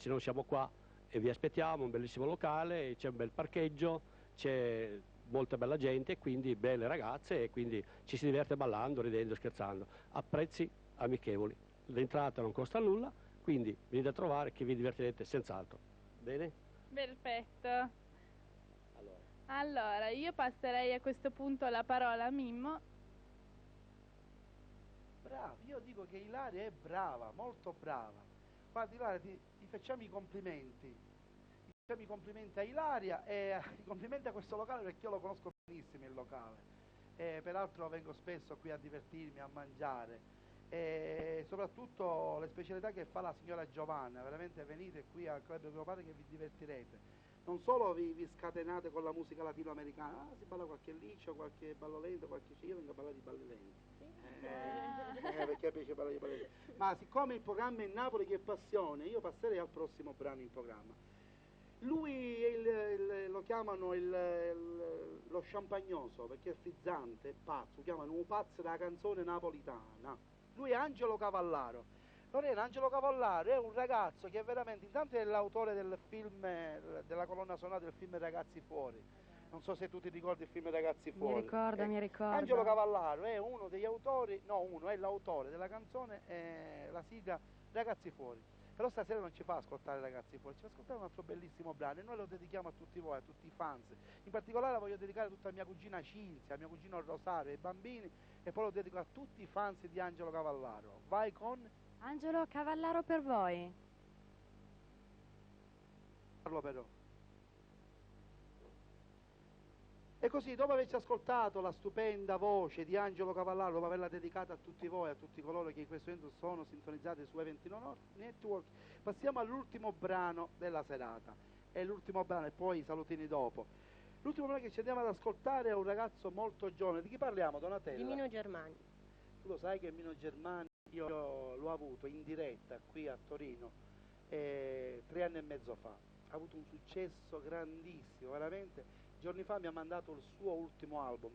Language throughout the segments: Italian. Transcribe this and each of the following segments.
arrivarci, noi siamo qua e vi aspettiamo, un bellissimo locale, c'è un bel parcheggio, c'è molta bella gente, quindi belle ragazze, e quindi ci si diverte ballando, ridendo, scherzando, a prezzi amichevoli. L'entrata non costa nulla, quindi venite a trovare che vi divertirete senz'altro. Bene? Perfetto. Allora. Allora, io passerei a questo punto la parola a Mimmo. Bravo, io dico che Ilaria è brava, molto brava. Guarda Ilaria, ti facciamo i complimenti. Facciamo i complimenti a Ilaria e i complimenti a questo locale perché io lo conosco benissimo il locale. Peraltro vengo spesso qui a divertirmi, a mangiare. E soprattutto le specialità che fa la signora Giovanna, veramente venite qui al Club Cleopatra che vi divertirete. Non solo vi scatenate con la musica latinoamericana, si balla qualche liscio, qualche ballo lento, io vengo a ballare di balli lenti. Perché piace ballare di balli lenti. Ma siccome il programma è Napoli che passione, io passerei al prossimo brano in programma. Lui lo chiamano lo champagnoso perché è frizzante, è pazzo, lo chiamano un pazzo della canzone napolitana. Lui è Angelo Cavallaro. Lorena, Angelo Cavallaro è un ragazzo che veramente, intanto è l'autore del film, della colonna sonora del film Ragazzi Fuori. Non so se tu ti ricordi il film Ragazzi Fuori. Mi ricordo. Angelo Cavallaro è uno degli autori, è l'autore della canzone, la sigla Ragazzi Fuori. Però stasera non ci fa ascoltare Ragazzi Fuori, ci fa ascoltare un altro bellissimo brano e noi lo dedichiamo a tutti voi, a tutti i fans. In particolare voglio dedicare tutta a mia cugina Cinzia, a mio cugino Rosario, ai bambini, e poi lo dedico a tutti i fans di Angelo Cavallaro. Vai con Angelo Cavallaro per voi. Parlo però. E così, dopo averci ascoltato la stupenda voce di Angelo Cavallaro, dopo averla dedicata a tutti voi, a tutti coloro che in questo momento sono sintonizzati su Eventino Network, passiamo all'ultimo brano della serata. E l'ultimo brano, e poi i salutini dopo. L'ultimo brano che ci andiamo ad ascoltare è un ragazzo molto giovane. Di chi parliamo, Donatella? Di Mino Germani. Tu lo sai che Mino Germani io l'ho avuto in diretta qui a Torino 3 anni e mezzo fa. Ha avuto un successo grandissimo, veramente. Giorni fa mi ha mandato il suo ultimo album,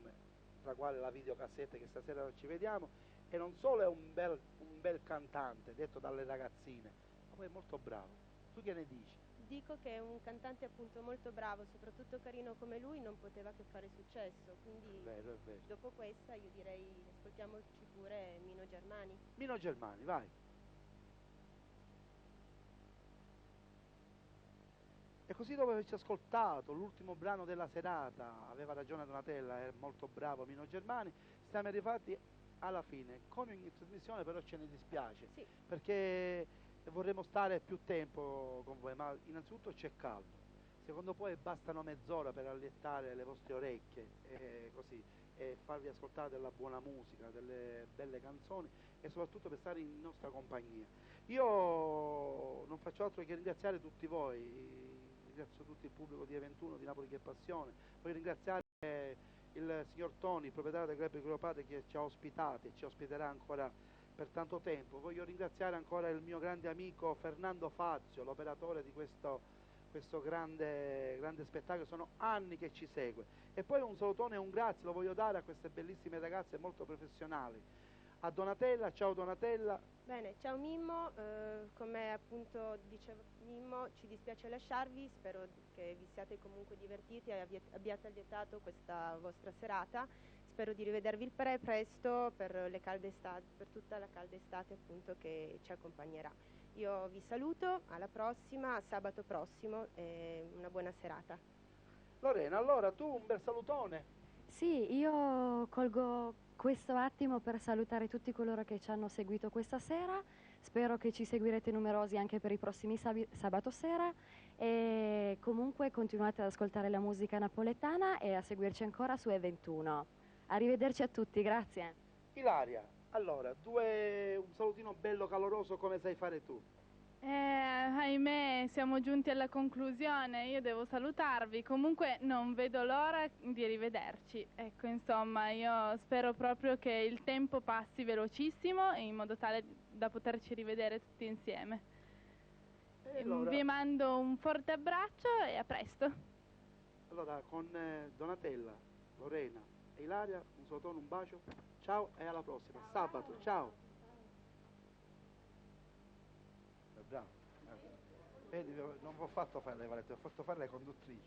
tra quale la videocassetta che stasera ci vediamo, e non solo è un bel cantante, detto dalle ragazzine, ma poi è molto bravo. Tu che ne dici? Dico che un cantante appunto molto bravo, soprattutto carino come lui, non poteva che fare successo, quindi È vero. dopo questa io direi ascoltiamoci pure Mino Germani. Mino Germani, vai. E così dopo averci ascoltato l'ultimo brano della serata, aveva ragione Donatella, è molto bravo Mino Germani, siamo arrivati alla fine, con in trasmissione però ce ne dispiace, Sì. perché vorremmo stare più tempo con voi, ma innanzitutto c'è caldo, secondo poi bastano mezz'ora per allettare le vostre orecchie e farvi ascoltare della buona musica, delle belle canzoni e soprattutto per stare in nostra compagnia. Io non faccio altro che ringraziare tutti voi, ringrazio tutto il pubblico di E21, di Napoli che passione, voglio ringraziare il signor Toni, il proprietario del Club Cleopatra che ci ha ospitati e ci ospiterà ancora per tanto tempo. Voglio ringraziare ancora il mio grande amico Fernando Fazio, l'operatore di questo grande spettacolo, sono anni che ci segue. E poi un salutone e un grazie lo voglio dare a queste bellissime ragazze molto professionali. A Donatella, ciao Donatella. Bene, ciao Mimmo, come appunto diceva Mimmo, ci dispiace lasciarvi, spero che vi siate comunque divertiti e abbiate allietato questa vostra serata. Spero di rivedervi presto per per tutta la calda estate appunto che ci accompagnerà. Io vi saluto, alla prossima, a sabato prossimo e una buona serata. Lorena, allora tu un bel salutone. Sì, io colgo questo attimo per salutare tutti coloro che ci hanno seguito questa sera. Spero che ci seguirete numerosi anche per i prossimi sabato sera e comunque continuate ad ascoltare la musica napoletana e a seguirci ancora su E21. Arrivederci a tutti, grazie. Ilaria, allora, un salutino bello caloroso come sai fare tu. Ahimè, siamo giunti alla conclusione, io devo salutarvi, comunque non vedo l'ora di rivederci. Ecco, insomma, io spero proprio che il tempo passi velocissimo in modo tale da poterci rivedere tutti insieme. Allora, Vi mando un forte abbraccio e a presto. allora con Donatella, Lorena e Ilaria, un salutone, un bacio, ciao e alla prossima, sabato, ciao. Bravo. Vedi, non vi ho fatto fare le valette, ho fatto fare le conduttrici.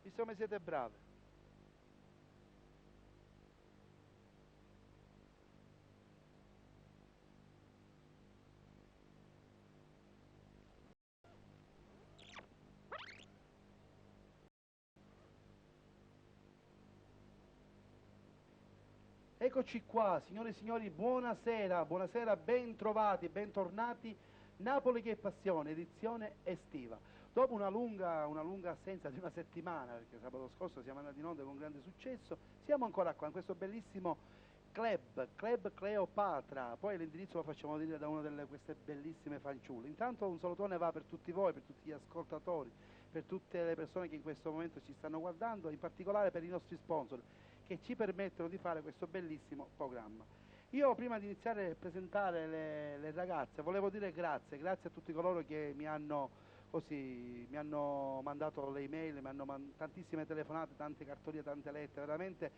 Visto come siete brave. Eccoci qua, signore e signori, buonasera, buonasera, ben trovati, bentornati. Napoli che passione, edizione estiva. Dopo una lunga assenza di una settimana, perché sabato scorso siamo andati in onda con grande successo, siamo ancora qua in questo bellissimo Club Cleopatra. Poi l'indirizzo lo facciamo dire da una delle queste bellissime fanciulle. Intanto un salutone va per tutti voi, per tutti gli ascoltatori, per tutte le persone che in questo momento ci stanno guardando, in particolare per i nostri sponsor che ci permettono di fare questo bellissimo programma. Io prima di iniziare a presentare le ragazze volevo dire grazie a tutti coloro che mi hanno mandato le email, mi hanno tantissime telefonate, tante cartoline, tante lettere, veramente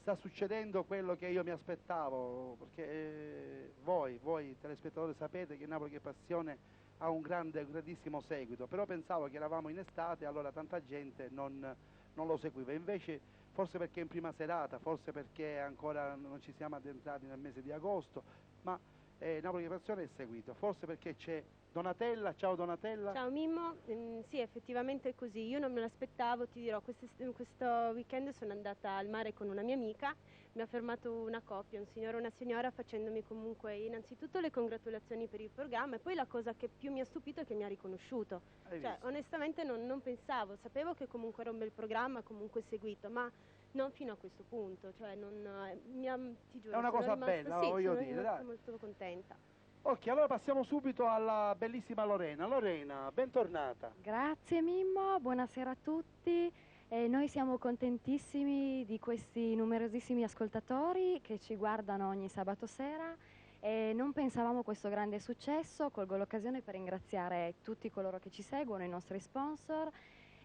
sta succedendo quello che io mi aspettavo, perché voi telespettatori sapete che Napoli che passione ha un grandissimo seguito, però pensavo che eravamo in estate e allora tanta gente non lo seguiva, invece forse perché in prima serata, forse perché ancora non ci siamo addentrati nel mese di agosto, ma Napoli che passione è seguito, forse perché c'è Donatella. Ciao Donatella. Ciao Mimmo, sì effettivamente è così, io non me l'aspettavo, ti dirò, questo weekend sono andata al mare con una mia amica, mi ha fermato una coppia, un signore e una signora, facendomi comunque innanzitutto le congratulazioni per il programma e poi la cosa che più mi ha stupito è che mi ha riconosciuto. Hai Cioè visto? onestamente non pensavo, sapevo che comunque era un bel programma, comunque seguito, ma non fino a questo punto, cioè ti giuro, È una sono cosa rimasta, bella, sì, voglio sono dire, rimasta dai. molto contenta. Ok, allora passiamo subito alla bellissima Lorena. Lorena, bentornata. Grazie Mimmo, buonasera a tutti. Noi siamo contentissimi di questi numerosissimi ascoltatori che ci guardano ogni sabato sera e non pensavamo a questo grande successo. Colgo l'occasione per ringraziare tutti coloro che ci seguono, i nostri sponsor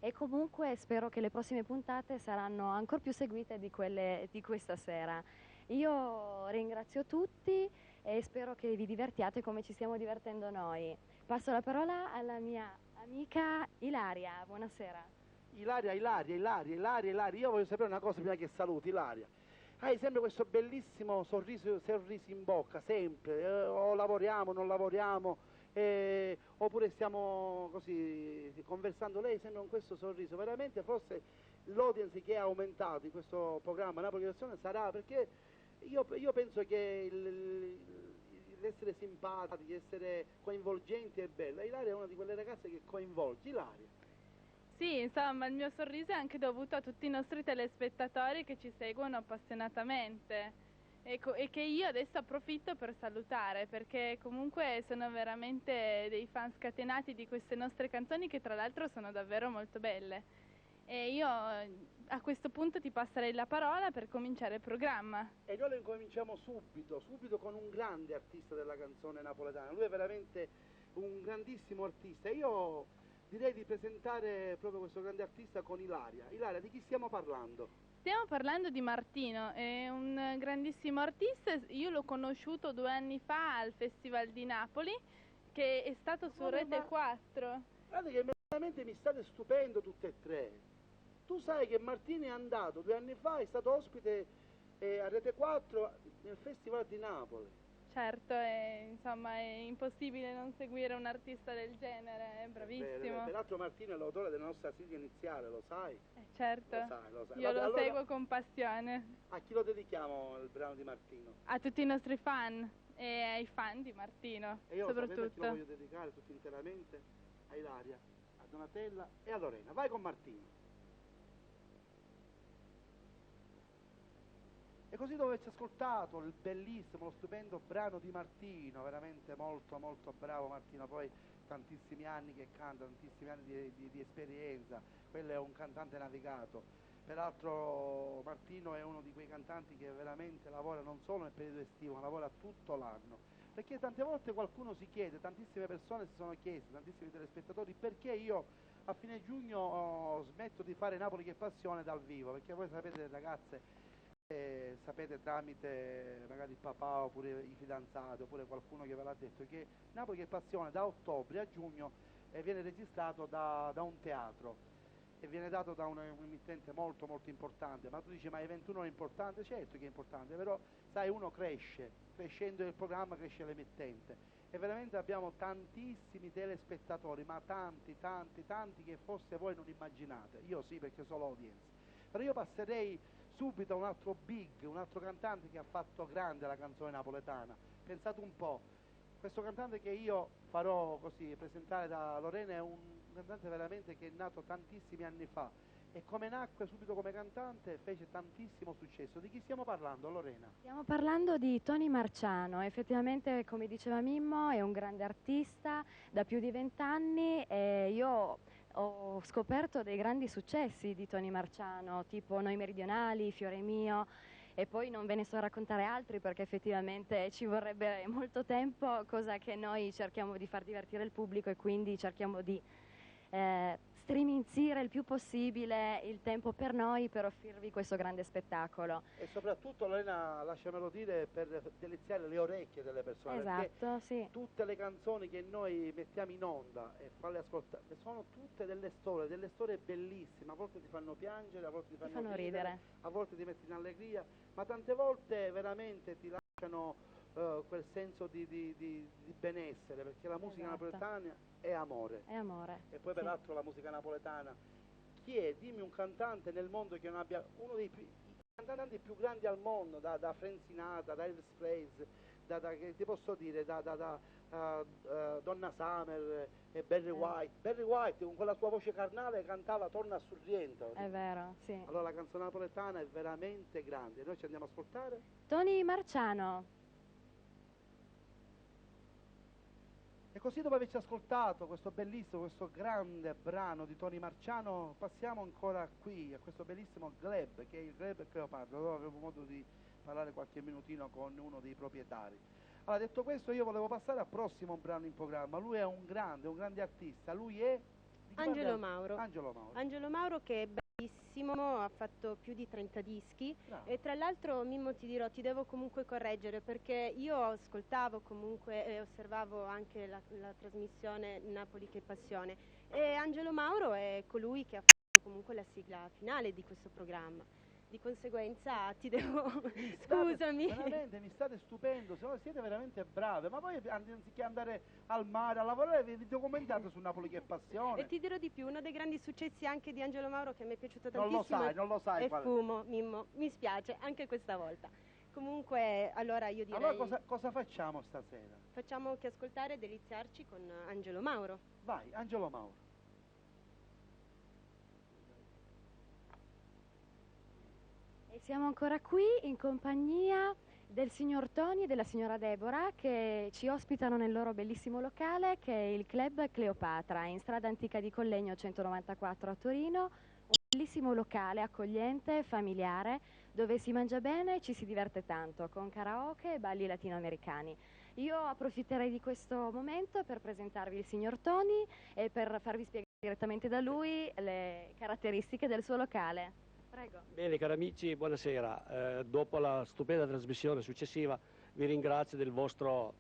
e comunque spero che le prossime puntate saranno ancora più seguite di quelle di questa sera. Io ringrazio tutti e spero che vi divertiate come ci stiamo divertendo noi. Passo la parola alla mia amica Ilaria, buonasera. Ilaria. Io voglio sapere una cosa prima che saluti, Ilaria. Hai sempre questo bellissimo sorriso in bocca, sempre. O lavoriamo, non lavoriamo, oppure stiamo così conversando. Lei sempre con questo sorriso. Veramente forse l'audience che è aumentato in questo programma Napoli Azione sarà perché io penso che l'essere simpatici, essere coinvolgenti è bello. Ilaria è una di quelle ragazze che coinvolge. Ilaria. Sì, insomma, il mio sorriso è anche dovuto a tutti i nostri telespettatori che ci seguono appassionatamente e che io adesso approfitto per salutare perché comunque sono veramente dei fan scatenati di queste nostre canzoni che tra l'altro sono davvero molto belle. E io a questo punto ti passerei la parola per cominciare il programma. E noi lo incominciamo subito con un grande artista della canzone napoletana. Lui è veramente un grandissimo artista. Io direi di presentare proprio questo grande artista con Ilaria. Ilaria, di chi stiamo parlando? Stiamo parlando di Martino, è un grandissimo artista, io l'ho conosciuto 2 anni fa al Festival di Napoli, che è stato su Rete 4. Guardate che veramente mi state stupendo tutte e tre. Tu sai che Martino è andato 2 anni fa, è stato ospite a Rete 4 nel Festival di Napoli. Certo, insomma è impossibile non seguire un artista del genere, è bravissimo. Peraltro Martino è l'autore della nostra sigla iniziale, lo sai? Certo, Lo sai. io Vabbè, lo allora, seguo con passione. a chi lo dedichiamo il brano di Martino? A tutti i nostri fan e ai fan di Martino, E io sapendo a chi lo soprattutto. voglio dedicare tutto interamente a Ilaria, a Donatella e a Lorena. Vai con Martino. E così dopo averci ascoltato il bellissimo, lo stupendo brano di Martino, veramente molto bravo Martino, poi tantissimi anni che canta, tantissimi anni di esperienza, quello è un cantante navigato. Peraltro Martino è uno di quei cantanti che veramente lavora non solo nel periodo estivo, ma lavora tutto l'anno. Perché tante volte qualcuno si chiede, tantissime persone si sono chieste, tantissimi telespettatori, perché io a fine giugno smetto di fare Napoli che passione dal vivo, perché voi sapete ragazze sapete tramite magari il papà oppure i fidanzati oppure qualcuno che ve l'ha detto che Napoli che Passione da ottobre a giugno viene registrato da un teatro e viene dato da un emittente molto molto importante. Ma tu dici, ma evento 1 è importante? Certo che è importante, però sai, uno cresce, crescendo il programma cresce l'emittente e veramente abbiamo tantissimi telespettatori, ma tanti che forse voi non immaginate. Io sì, perché sono audience, però io passerei subito a un altro big, un altro cantante che ha fatto grande la canzone napoletana. Pensate un po', questo cantante che io farò così presentare da Lorena è un cantante veramente che è nato tantissimi anni fa e come nacque subito come cantante fece tantissimo successo. Di chi stiamo parlando, Lorena? Stiamo parlando di Tony Marciano, effettivamente come diceva Mimmo è un grande artista da più di 20 anni e io ho scoperto dei grandi successi di Tony Marciano, tipo Noi Meridionali, Fiore Mio, e poi non ve ne so raccontare altri perché effettivamente ci vorrebbe molto tempo, cosa che noi cerchiamo di far divertire il pubblico e quindi cerchiamo di striminzire il più possibile il tempo per noi per offrirvi questo grande spettacolo. E soprattutto, Lorena, lasciamelo dire, per deliziare le orecchie delle persone, Esatto, sì. tutte le canzoni che noi mettiamo in onda e farle ascoltare sono tutte delle storie bellissime, a volte ti fanno piangere, a volte ti fanno ridere, a volte ti mettono in allegria, ma tante volte veramente ti lasciano quel senso di benessere, perché la musica esatto. napoletana è amore. È amore. E poi sì. peraltro la musica napoletana, chi è? Dimmi un cantante nel mondo che non abbia uno dei cantanti più grandi al mondo, da Frank Sinatra, da Elvis Presley, che ti posso dire, Donna Summer e Barry White. Barry White con quella sua voce carnale cantava Torna a Sorrento. È vero, sì. Allora la canzone napoletana è veramente grande. Noi ci andiamo a ascoltare? Tony Marciano. E così dopo averci ascoltato questo bellissimo, questo grande brano di Tony Marciano, passiamo ancora qui a questo bellissimo club, che è il Club Cleopatra, dove avevo modo di parlare qualche minutino con uno dei proprietari. Allora, detto questo, io volevo passare al prossimo brano in programma. Lui è un grande artista, lui è... Angelo Mauro. Angelo Mauro. Angelo Mauro che è bellissimo, ha fatto più di 30 dischi. Bravo. E tra l'altro, Mimmo, ti dirò, ti devo comunque correggere perché io ascoltavo comunque e osservavo anche la trasmissione Napoli che Passione e Angelo Mauro è colui che ha fatto comunque la sigla finale di questo programma. Di conseguenza ti devo... Scusami. Veramente mi state stupendo, siete veramente brave, ma poi anziché andare al mare a lavorare vi documentate su Napoli che Passione. E ti dirò di più, uno dei grandi successi anche di Angelo Mauro che mi è piaciuto tantissimo non lo sai è qual è. Fumo, Mimmo, mi spiace anche questa volta. Comunque, allora io direi... Allora cosa facciamo stasera? Facciamo che ascoltare e deliziarci con Angelo Mauro. Vai, Angelo Mauro. E siamo ancora qui in compagnia del signor Tony e della signora Deborah che ci ospitano nel loro bellissimo locale che è il Club Cleopatra in strada Antica di Collegno 194 a Torino, un bellissimo locale accogliente, familiare, dove si mangia bene e ci si diverte tanto con karaoke e balli latinoamericani. Io approfitterei di questo momento per presentarvi il signor Tony e per farvi spiegare direttamente da lui le caratteristiche del suo locale. Prego. Bene cari amici, buonasera. Dopo la stupenda trasmissione successiva vi ringrazio del vostro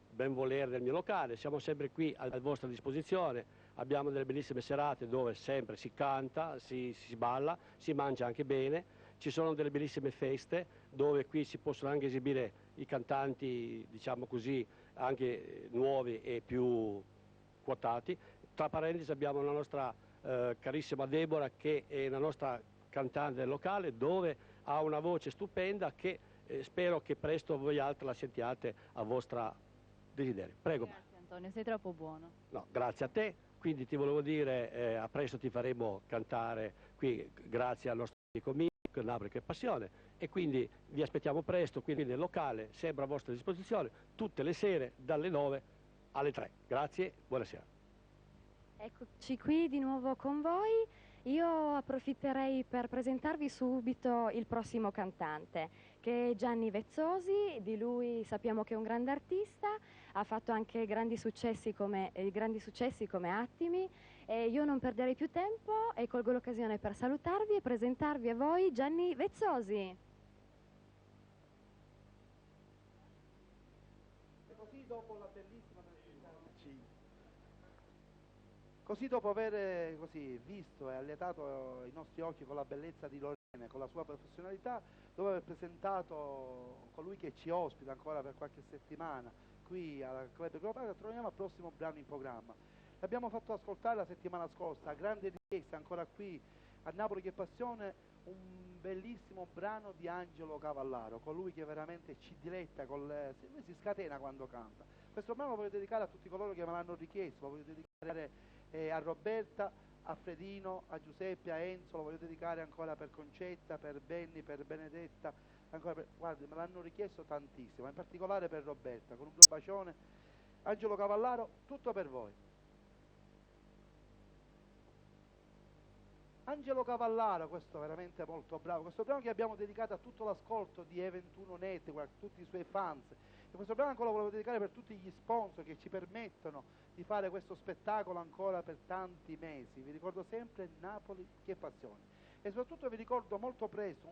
benvolere del mio locale, siamo sempre qui a vostra disposizione, abbiamo delle bellissime serate dove sempre si canta, si balla, si mangia anche bene, ci sono delle bellissime feste dove qui si possono anche esibire i cantanti, diciamo così, anche nuovi e più quotati. Tra parentesi abbiamo la nostra carissima Deborah che è la nostra cantante del locale dove ha una voce stupenda che spero che presto voi altri la sentiate a vostra desiderio. Prego. Grazie Antonio, sei troppo buono. No, grazie a te, quindi ti volevo dire a presto ti faremo cantare qui grazie al nostro amico Mico, Napoli che Passione e quindi vi aspettiamo presto qui nel locale, sempre a vostra disposizione, tutte le sere dalle 9 alle 3. Grazie, buonasera. Eccoci qui di nuovo con voi. Io approfitterei per presentarvi subito il prossimo cantante, che è Gianni Vezzosi. Di lui sappiamo che è un grande artista, ha fatto anche grandi successi come Attimi. E io non perderei più tempo e colgo l'occasione per salutarvi e presentarvi a voi Gianni Vezzosi. dopo la bellissima così dopo aver così visto e allietato i nostri occhi con la bellezza di Lorena, con la sua professionalità, dopo aver presentato colui che ci ospita ancora per qualche settimana qui al Club Europeo, troviamo al prossimo brano in programma. L'abbiamo fatto ascoltare la settimana scorsa, a grande richiesta, ancora qui a Napoli che Passione, un bellissimo brano di Angelo Cavallaro, colui che veramente ci diletta, lui si scatena quando canta. Questo brano lo voglio dedicare a tutti coloro che me l'hanno richiesto, lo voglio dedicare a Roberta, a Fredino, a Giuseppe, a Enzo, lo voglio dedicare ancora per Concetta, per Benny, per Benedetta, guardi, me l'hanno richiesto tantissimo, in particolare per Roberta, con un bacione. Angelo Cavallaro, tutto per voi. Angelo Cavallaro, questo veramente molto bravo, questo brano che abbiamo dedicato a tutto l'ascolto di E21 Network, a tutti i suoi fans, e questo brano ancora lo volevo dedicare per tutti gli sponsor che ci permettono di fare questo spettacolo ancora per tanti mesi. Vi ricordo sempre Napoli che Passione, e soprattutto vi ricordo molto presto